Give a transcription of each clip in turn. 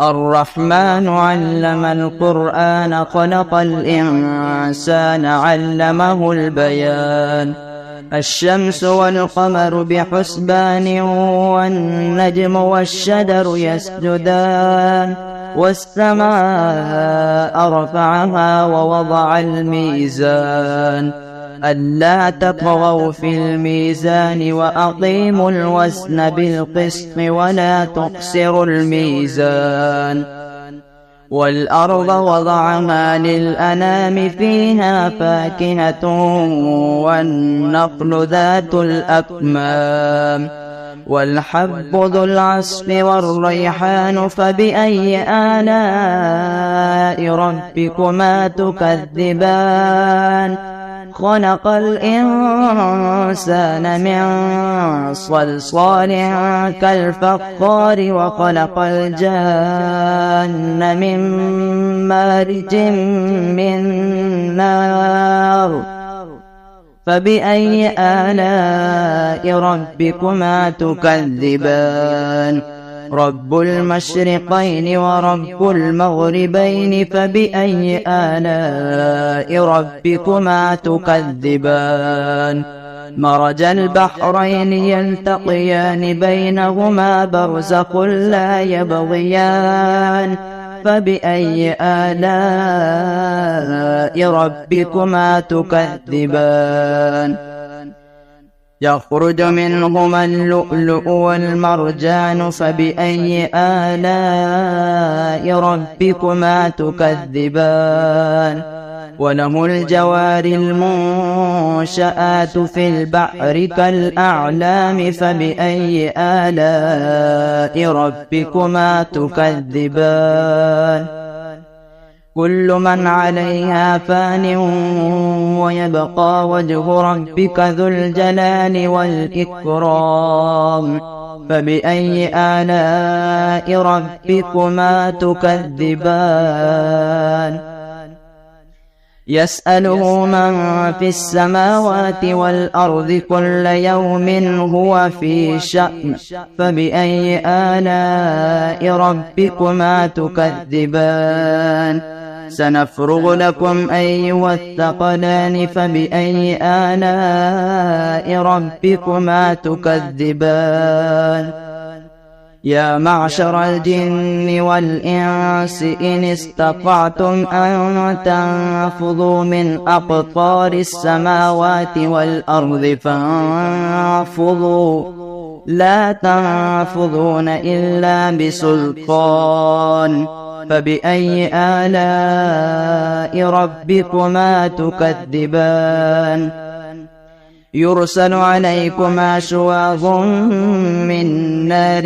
الرحمن علم القرآن خلق الإنسان علمه البيان. الشمس والقمر بحسبان والنجم والشجر يسجدان والسماء رفعها ووضع الميزان ألا تطغوا في الميزان وأقيموا الوزن بالقسط ولا تخسروا الميزان. والأرض وضعها للأنام فيها فاكهة والنخل ذات الأكمام والحب ذو العصف والريحان فبأي آلاء ربكما تكذبان. خلق الإنسان من صلصال كالفخار وخلق الجان من مارج من نار فبأي آلاء ربكما تكذبان. رب المشرقين ورب المغربين فبأي آلاء ربكما تكذبان. مرج البحرين يلتقيان بينهما برزخ لا يبغيان فبأي آلاء ربكما تكذبان. يخرج منهما اللؤلؤ والمرجان فبأي آلاء ربكما تكذبان. وله الجوار المنشآت في البحر كالأعلام فبأي آلاء ربكما تكذبان. كل من عليها فان ويبقى وجه ربك ذو الجلال والإكرام فبأي آلاء ربكما تكذبان. يسأله من في السماوات والأرض كل يوم هو في شأن فبأي آلاء ربكما تكذبان. سنفرغ لكم أيها الثقلان فبأي آلاء ربكما تكذبان. يا معشر الجن والإنس إن استطعتم أن تنفذوا من أقطار السماوات والأرض فانفذوا لا تنفذون إلا بسلطان فبأي آلاء ربكما تكذبان. يرسل عليكما شواظ من نار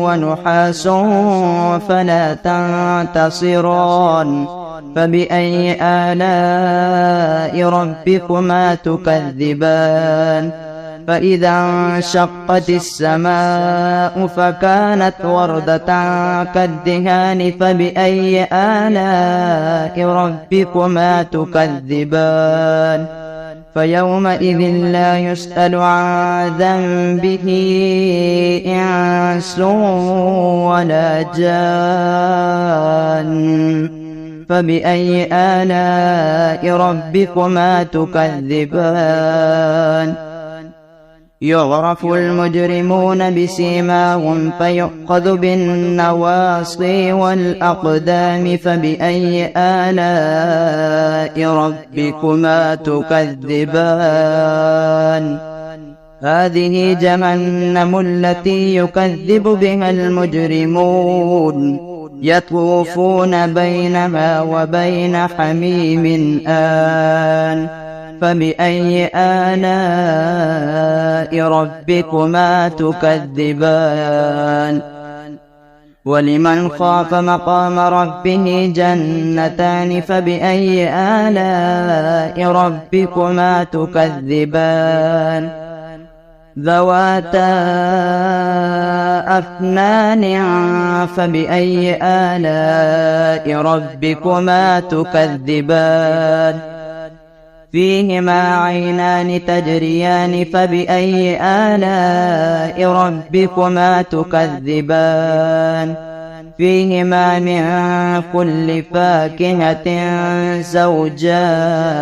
ونحاس فلا تنتصران فبأي آلاء ربكما تكذبان. فإذا انشقت السماء فكانت وردة كالدهان فبأي آلاء ربكما تكذبان. فيومئذ لا يسأل عن ذنبه إنس ولا جان فبأي آلاء ربكما تكذبان. يعرف المجرمون بسيماهم فيؤخذ بالنواصي والأقدام فبأي آلاء ربكما تكذبان. هذه جهنم التي يكذب بها المجرمون يطوفون بينها وبين حميم آن فبأي آلاء ربكما تكذبان. ولمن خاف مقام ربه جنتان فبأي آلاء ربكما تكذبان. ذواتا أفنان فبأي آلاء ربكما تكذبان. فيهما عينان تجريان فبأي آلاء ربكما تكذبان. فيهما من كل فاكهة زوجان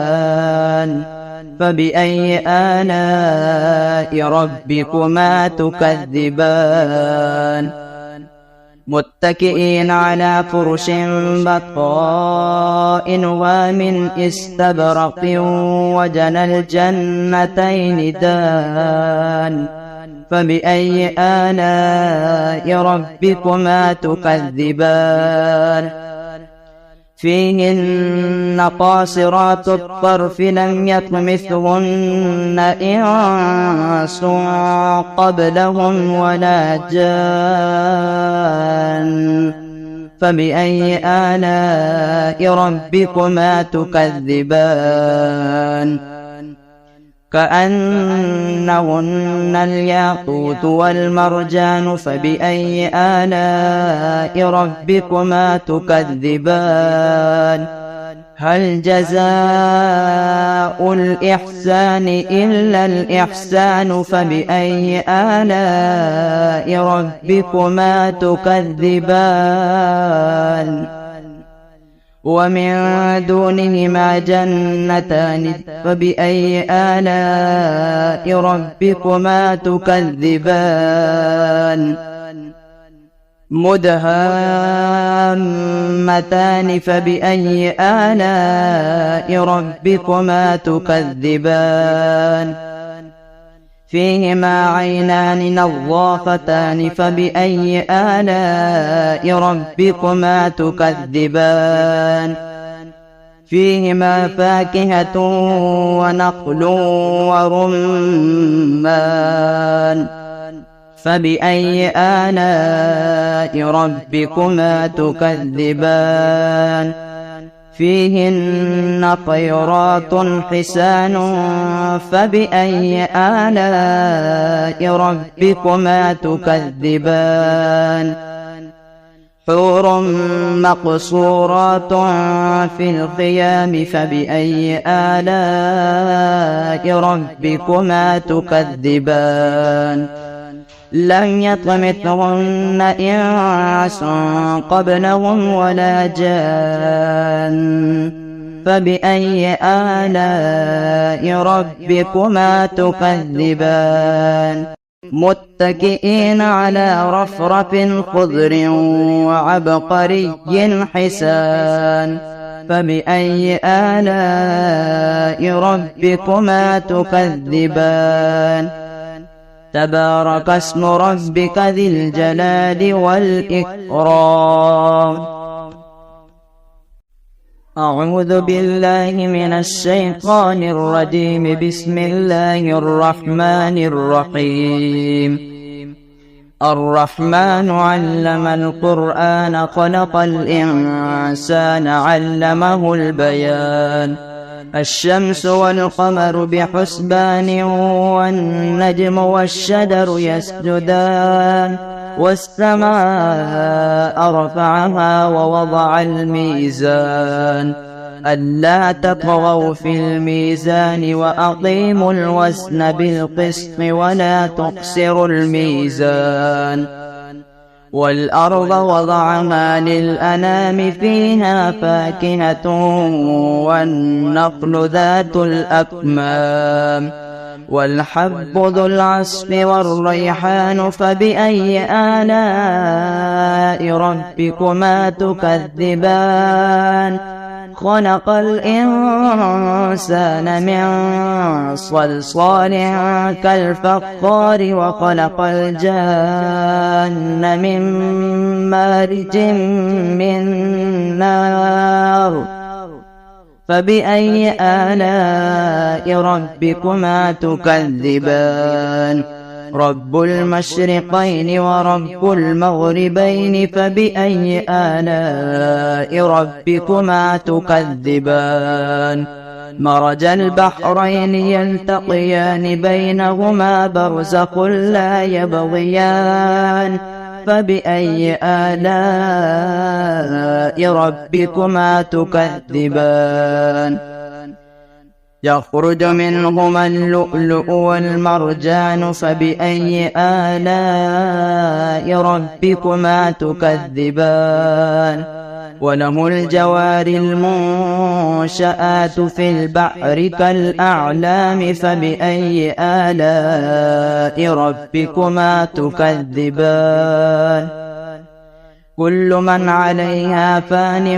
فبأي آلاء ربكما تكذبان متكئين على فرش بطائن ومن استبرق وجنى الجنتين دان فبأي آلاء ربكما تكذبان فيهن قاصرات الطرف لم يطمثهن إنس قبلهم ولا جان فبأي آلاء ربكما تكذبان كأنهن الياقوت والمرجان فبأي آلاء ربكما تكذبان هل جزاء الإحسان إلا الإحسان فبأي آلاء ربكما تكذبان ومن دونهما جنتان فبأي آلاء ربكما تكذبان مدهامتان فبأي آلاء ربكما تكذبان فيهما عينان نضاختان فبأي آلاء ربكما تكذبان فيهما فاكهة ونخل ورمان فبأي آلاء ربكما تكذبان فيهن خيرات حسان فبأي آلاء ربكما تكذبان حور مقصورات في الخيام فبأي آلاء ربكما تكذبان لم يطمثهن إنس قبلهم ولا جان فبأي آلاء ربكما تكذبان متكئين على رفرف خضر وعبقري حسان فبأي آلاء ربكما تكذبان تبارك اسم ربك ذي الجلال والإكرام أعوذ بالله من الشيطان الرجيم بسم الله الرحمن الرحيم الرحمن علم القرآن خلق الإنسان علمه البيان الشمس والقمر بحسبان والنجم والشجر يسجدان والسماء رفعها ووضع الميزان ألا تطغوا في الميزان وأقيموا الوزن بالقسط ولا تخسروا الميزان والأرض وضعها للأنام فيها فاكهة والنخل ذات الأكمام والحب ذو العصف والريحان فبأي آلاء ربكما تكذبان خلق الإنسان من صلصال كالفخار وخلق الجان من مارج من نار فبأي آلاء ربكما تكذبان رب المشرقين ورب المغربين فبأي آلاء ربكما تكذبان مرج البحرين يلتقيان بينهما برزخ لا يبغيان فبأي آلاء ربكما تكذبان يخرج منهما اللؤلؤ والمرجان فبأي آلاء ربكما تكذبان وله الجوار المنشآت في البحر كالأعلام فبأي آلاء ربكما تكذبان كل من عليها فان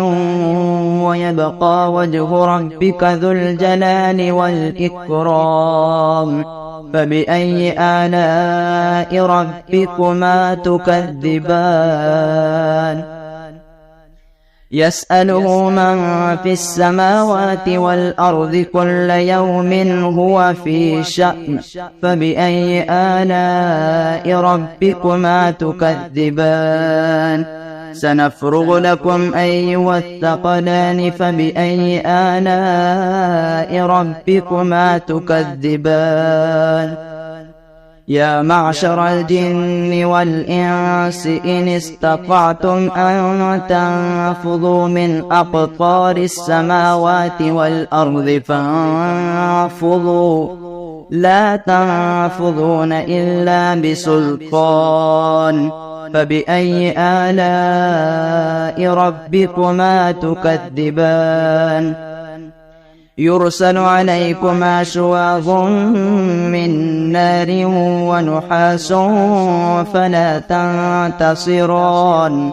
ويبقى وجه ربك ذو الجلال والإكرام فبأي آلاء ربكما تكذبان يسأله من في السماوات والأرض كل يوم هو في شأن فبأي آلاء ربكما تكذبان سنفرغ لكم أيها الثقلان فبأي آلاء ربكما تكذبان يا معشر الجن والإنس إن استطعتم أن تنفذوا من أقطار السماوات والأرض فانفذوا لا تنفذون إلا بسلطان فبأي آلاء ربكما تكذبان يرسل عليكما شواظ من نار ونحاس فلا تنتصران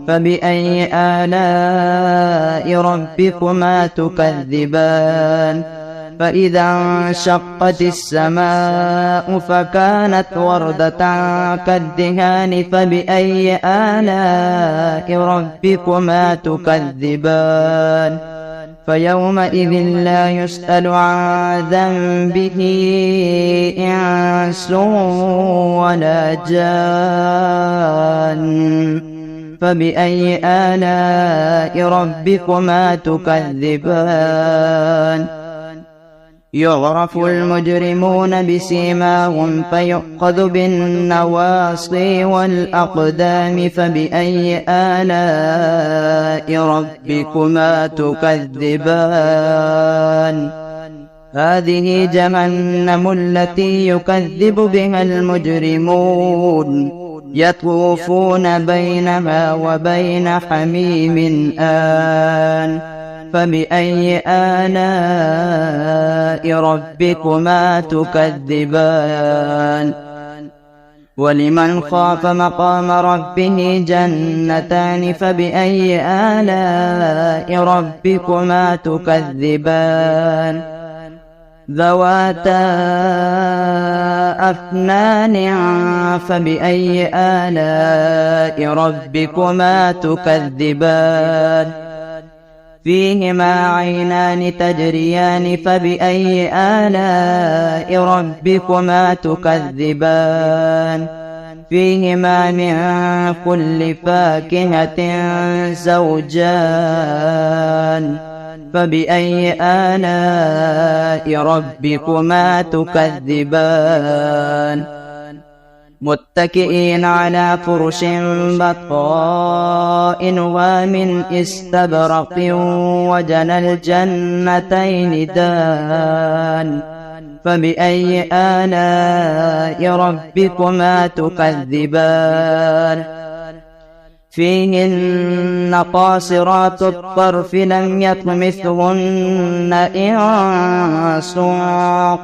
فبأي آلاء ربكما تكذبان فإذا انشقت السماء فكانت وردة كالدهان فبأي آلاء ربكما تكذبان فيومئذ لا يسأل عن ذنبه إنس ولا جان فبأي آلاء ربكما تكذبان يعرف المجرمون بسيماهم فيؤخذ بالنواصي والأقدام فبأي آلاء ربكما تكذبان هذه جهنم التي يكذب بها المجرمون يطوفون بينها وبين حميم آن فبأي آلاء ربكما تكذبان ولمن خاف مقام ربه جنتان فبأي آلاء ربكما تكذبان ذواتا أفنان فبأي آلاء ربكما تكذبان فيهما عينان تجريان فبأي آلاء ربكما تكذبان فيهما من كل فاكهة زوجان فبأي آلاء ربكما تكذبان متكئين على فرش بطائنها من استبرق وجنى الجنتين دان فبأي آلاء ربكما تكذبان فيهن قاصرات الطرف لم يطمثهن إنس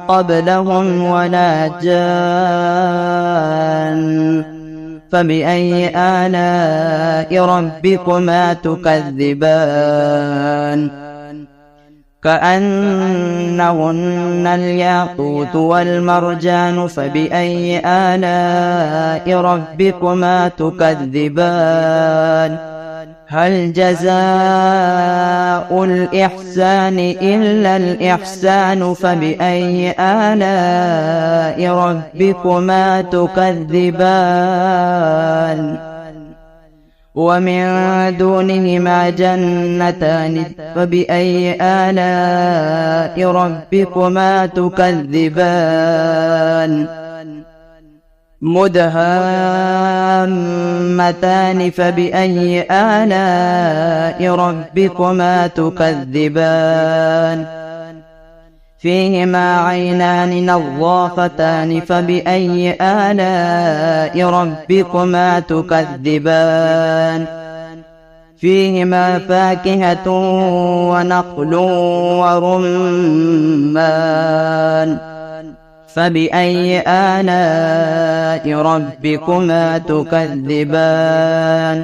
قبلهم ولا جان فبأي آلاء ربكما تكذبان كأنهن الياقوت والمرجان فبأي آلاء ربكما تكذبان هل جزاء الإحسان إلا الإحسان فبأي آلاء ربكما تكذبان ومن دونهما جنتان فبأي آلاء ربكما تكذبان مدهامتان فبأي آلاء ربكما تكذبان فيهما عينان نضاختان فبأي آلاء ربكما تكذبان فيهما فاكهة ونخل ورمان فبأي آلاء ربكما تكذبان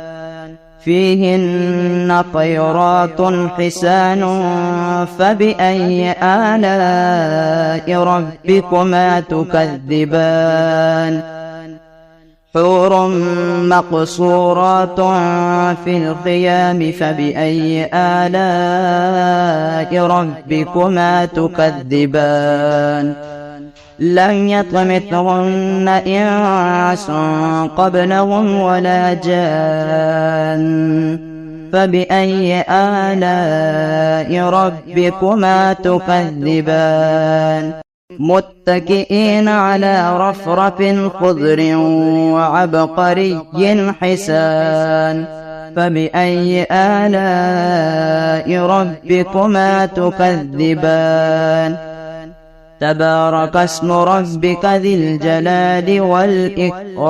فيهن خيرات حسان فبأي آلاء ربكما تكذبان حور مقصورات في الخيام فبأي آلاء ربكما تكذبان لم يطمثهن إنس قبلهم ولا جان فبأي آلاء ربكما تكذبان متكئين على رفرف خضر وعبقري حسان فبأي آلاء ربكما تكذبان تبارك اسم ربك ذي الجلال والإكرام.